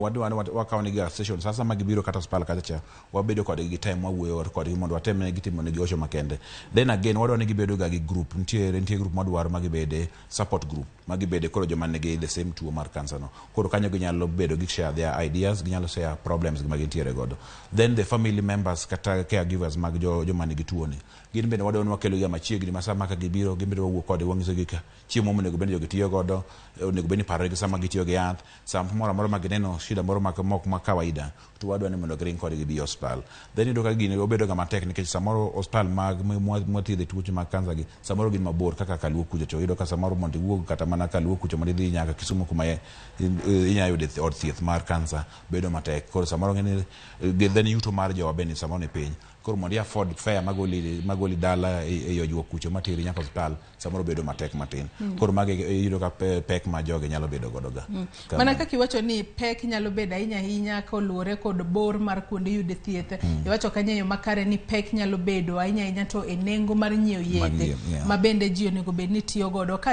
wakawo ni gas station sasa magibiro kata hospital kacha wabedo kod gi time wawuoyo kod mondo wateme gitimo ne gocho makende. Then again wadwa ni gibedo ga gi group nitie group madwaro magibede support group magibede koro joma nigi the same tuo mar cancer no koro kanyo ginyalo bedo gi share their ideas ginyalo share problems magintiere godo. Then the family members kata caregivers mag joma nigi tuo ni gin bende wadwa ni wakelo ga machiegni masama ka gibiro wuok kod wangiso gi ka chiemo monego bende gitiyo godo onego bende paro gi sama gitiyo gi yath sama moro magineno shida moro mok ma kawaida to wadwa ni mondo green kod gi hospital. Then ido ka gine obedo ga matek nikech samoro hospital mag mwathiedhe tuoche mag kansa gi samoro gin mabor kaka Kaluo kucho to ido ka samoro mondo iwuog kata mana Kaluo kucho mondo idhi nyaka Kisumu kuma inya yude od thieth mar kansa bedo matek koro samoro ngene then yuto mar jowa bende samoro ne piny koro mondo afford fare magoli dala e yojuok kucho matiri nyaka hospital samoro bedo matek matin koro mage yudo ka pek ma joge nyalo bedo godo ga mana kaka iwacho ni pek nyalo bedo ahinya koluwore kod bor mar kuonde yude thieth iwacho kanyo makare ni pek nyalo bedo ahinya to e nengo mar nyiewo yedhe ma bende ji onego bed ni tiyo godo ka